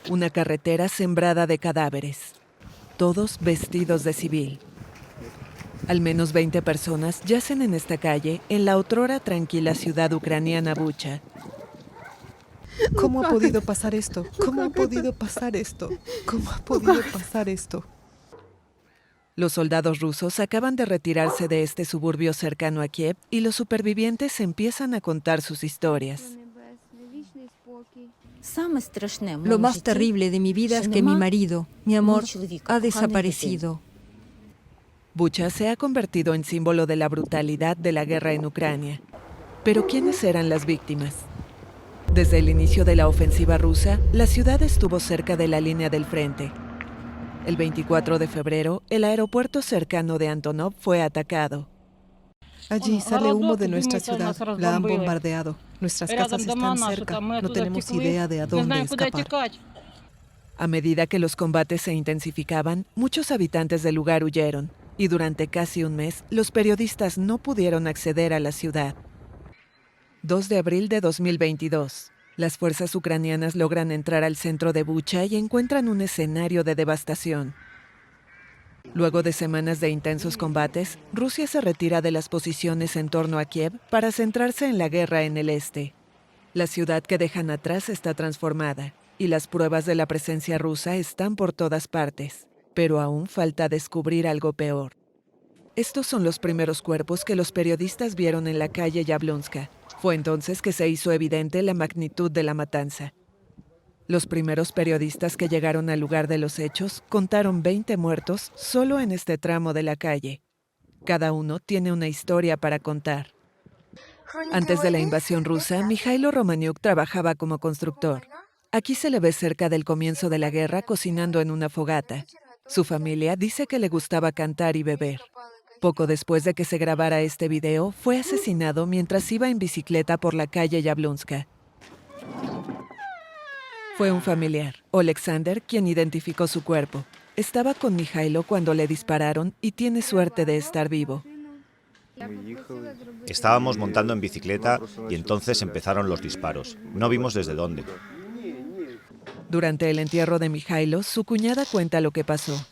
Una carretera sembrada de cadáveres, todos vestidos de civil. Al menos 20 personas yacen en esta calle, en la otrora tranquila ciudad ucraniana Bucha. ¿Cómo ha podido pasar esto? ¿Cómo ha podido pasar esto? ¿Cómo ha podido pasar esto? Los soldados rusos acaban de retirarse de este suburbio cercano a Kiev y los supervivientes empiezan a contar sus historias. Lo más terrible de mi vida es que mi marido, mi amor, ha desaparecido. Bucha se ha convertido en símbolo de la brutalidad de la guerra en Ucrania. Pero ¿quiénes eran las víctimas? Desde el inicio de la ofensiva rusa, la ciudad estuvo cerca de la línea del frente. El 24 de febrero, el aeropuerto cercano de Antonov fue atacado. Allí sale humo de nuestra ciudad. La han bombardeado. Nuestras casas están cerca. No tenemos idea de a dónde escapar. A medida que los combates se intensificaban, muchos habitantes del lugar huyeron, y durante casi un mes, los periodistas no pudieron acceder a la ciudad. 2 de abril de 2022. Las fuerzas ucranianas logran entrar al centro de Bucha y encuentran un escenario de devastación. Luego de semanas de intensos combates, Rusia se retira de las posiciones en torno a Kiev para centrarse en la guerra en el este. La ciudad que dejan atrás está transformada, y las pruebas de la presencia rusa están por todas partes, pero aún falta descubrir algo peor. Estos son los primeros cuerpos que los periodistas vieron en la calle Yablonska. Fue entonces que se hizo evidente la magnitud de la matanza. Los primeros periodistas que llegaron al lugar de los hechos contaron 20 muertos solo en este tramo de la calle. Cada uno tiene una historia para contar. Antes de la invasión rusa, Mikhailo Romaniuk trabajaba como constructor. Aquí se le ve cerca del comienzo de la guerra cocinando en una fogata. Su familia dice que le gustaba cantar y beber. Poco después de que se grabara este video, fue asesinado mientras iba en bicicleta por la calle Yablonska. Fue un familiar, Alexander, quien identificó su cuerpo. Estaba con Mikhailo cuando le dispararon y tiene suerte de estar vivo. Estábamos montando en bicicleta y entonces empezaron los disparos. No vimos desde dónde. Durante el entierro de Mikhailo, su cuñada cuenta lo que pasó.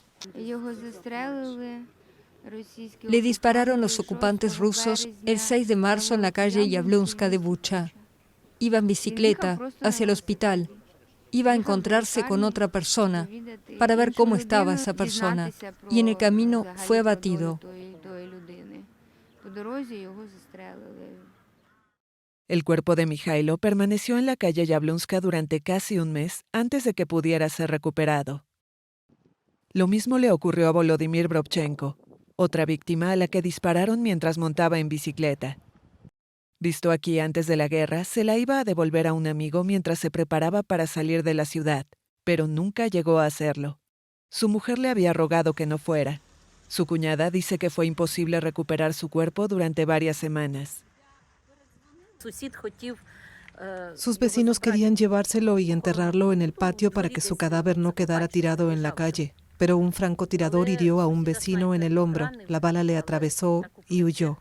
Le dispararon los ocupantes rusos el 6 de marzo en la calle Yablonska de Bucha. Iba en bicicleta hacia el hospital. Iba a encontrarse con otra persona para ver cómo estaba esa persona. Y en el camino fue abatido. El cuerpo de Mikhailo permaneció en la calle Yablonska durante casi un mes antes de que pudiera ser recuperado. Lo mismo le ocurrió a Volodymyr Brovchenko, otra víctima a la que dispararon mientras montaba en bicicleta. Visto aquí antes de la guerra, se la iba a devolver a un amigo mientras se preparaba para salir de la ciudad, pero nunca llegó a hacerlo. Su mujer le había rogado que no fuera. Su cuñada dice que fue imposible recuperar su cuerpo durante varias semanas. Sus vecinos querían llevárselo y enterrarlo en el patio para que su cadáver no quedara tirado en la calle. Pero un francotirador hirió a un vecino en el hombro, la bala le atravesó y huyó.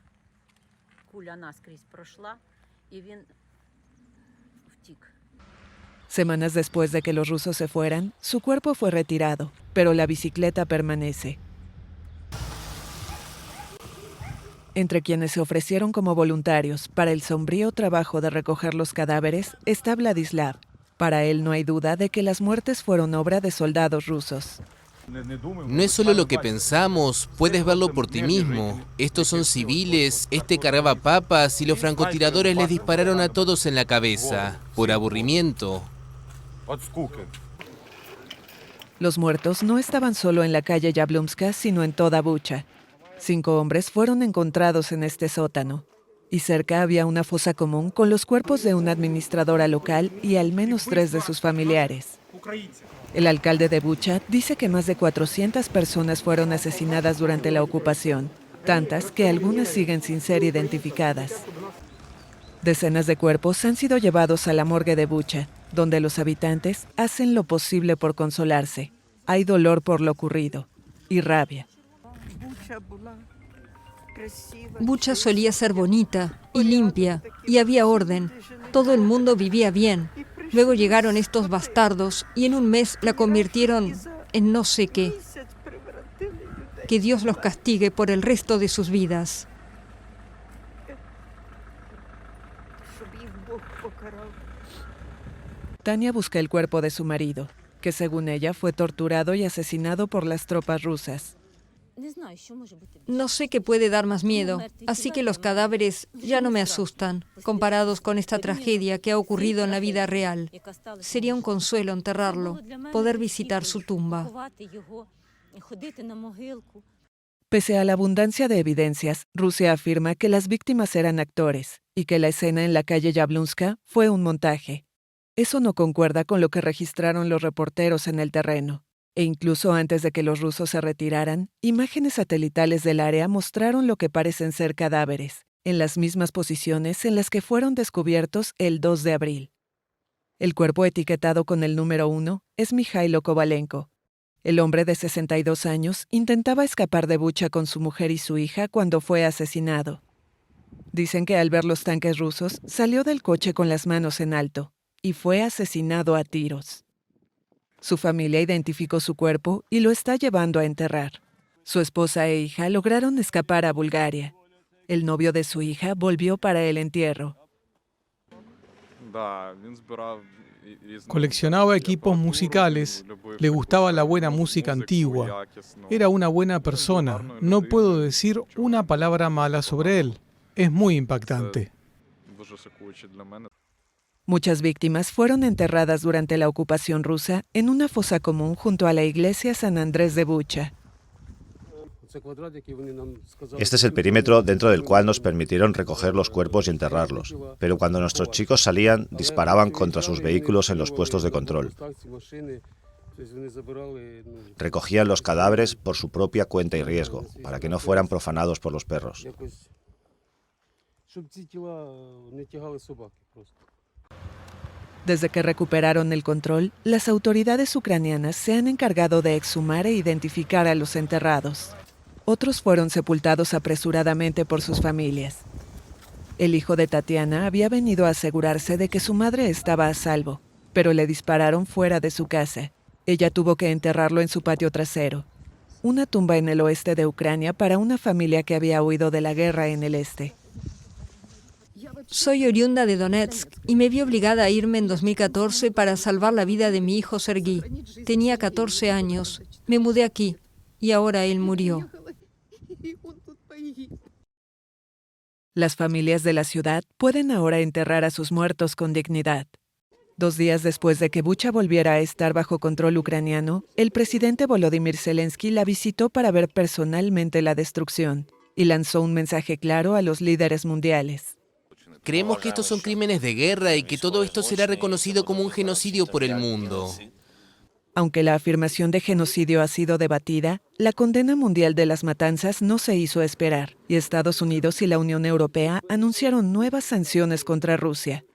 Semanas después de que los rusos se fueran, su cuerpo fue retirado, pero la bicicleta permanece. Entre quienes se ofrecieron como voluntarios para el sombrío trabajo de recoger los cadáveres está Vladislav. Para él no hay duda de que las muertes fueron obra de soldados rusos. No es solo lo que pensamos, puedes verlo por ti mismo. Estos son civiles, este cargaba papas y los francotiradores les dispararon a todos en la cabeza, por aburrimiento. Los muertos no estaban solo en la calle Yablonska, sino en toda Bucha. 5 hombres fueron encontrados en este sótano. Y cerca había una fosa común con los cuerpos de una administradora local y al menos 3 de sus familiares. El alcalde de Bucha dice que más de 400 personas fueron asesinadas durante la ocupación, tantas que algunas siguen sin ser identificadas. Decenas de cuerpos han sido llevados a la morgue de Bucha, donde los habitantes hacen lo posible por consolarse. Hay dolor por lo ocurrido y rabia. Bucha solía ser bonita y limpia, y había orden. Todo el mundo vivía bien. Luego llegaron estos bastardos y en un mes la convirtieron en no sé qué. Que Dios los castigue por el resto de sus vidas. Tania busca el cuerpo de su marido, que según ella fue torturado y asesinado por las tropas rusas. No sé qué puede dar más miedo, así que los cadáveres ya no me asustan, comparados con esta tragedia que ha ocurrido en la vida real. Sería un consuelo enterrarlo, poder visitar su tumba. Pese a la abundancia de evidencias, Rusia afirma que las víctimas eran actores y que la escena en la calle Yablunska fue un montaje. Eso no concuerda con lo que registraron los reporteros en el terreno. E incluso antes de que los rusos se retiraran, imágenes satelitales del área mostraron lo que parecen ser cadáveres, en las mismas posiciones en las que fueron descubiertos el 2 de abril. El cuerpo etiquetado con el número 1 es Mikhailo Kovalenko. El hombre de 62 años intentaba escapar de Bucha con su mujer y su hija cuando fue asesinado. Dicen que al ver los tanques rusos, salió del coche con las manos en alto y fue asesinado a tiros. Su familia identificó su cuerpo y lo está llevando a enterrar. Su esposa e hija lograron escapar a Bulgaria. El novio de su hija volvió para el entierro. Coleccionaba equipos musicales, le gustaba la buena música antigua. Era una buena persona, no puedo decir una palabra mala sobre él. Es muy impactante. Muchas víctimas fueron enterradas durante la ocupación rusa en una fosa común junto a la iglesia San Andrés de Bucha. Este es el perímetro dentro del cual nos permitieron recoger los cuerpos y enterrarlos. Pero cuando nuestros chicos salían, disparaban contra sus vehículos en los puestos de control. Recogían los cadáveres por su propia cuenta y riesgo, para que no fueran profanados por los perros. Desde que recuperaron el control, las autoridades ucranianas se han encargado de exhumar e identificar a los enterrados. Otros fueron sepultados apresuradamente por sus familias. El hijo de Tatiana había venido a asegurarse de que su madre estaba a salvo, pero le dispararon fuera de su casa. Ella tuvo que enterrarlo en su patio trasero, una tumba en el oeste de Ucrania para una familia que había huido de la guerra en el este. Soy oriunda de Donetsk y me vi obligada a irme en 2014 para salvar la vida de mi hijo Sergei. Tenía 14 años. Me mudé aquí y ahora él murió. Las familias de la ciudad pueden ahora enterrar a sus muertos con dignidad. 2 días después de que Bucha volviera a estar bajo control ucraniano, el presidente Volodymyr Zelensky la visitó para ver personalmente la destrucción y lanzó un mensaje claro a los líderes mundiales. Creemos que estos son crímenes de guerra y que todo esto será reconocido como un genocidio por el mundo. Aunque la afirmación de genocidio ha sido debatida, la condena mundial de las matanzas no se hizo esperar, y Estados Unidos y la Unión Europea anunciaron nuevas sanciones contra Rusia.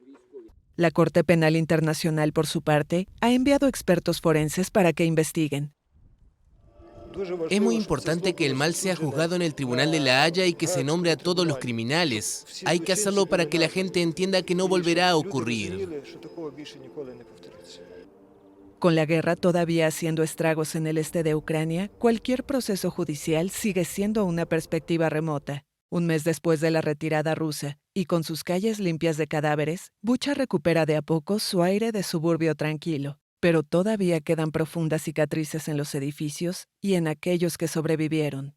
La Corte Penal Internacional, por su parte, ha enviado expertos forenses para que investiguen. Es muy importante que el mal sea juzgado en el Tribunal de La Haya y que se nombre a todos los criminales. Hay que hacerlo para que la gente entienda que no volverá a ocurrir. Con la guerra todavía haciendo estragos en el este de Ucrania, cualquier proceso judicial sigue siendo una perspectiva remota. Un mes después de la retirada rusa, y con sus calles limpias de cadáveres, Bucha recupera de a poco su aire de suburbio tranquilo. Pero todavía quedan profundas cicatrices en los edificios y en aquellos que sobrevivieron.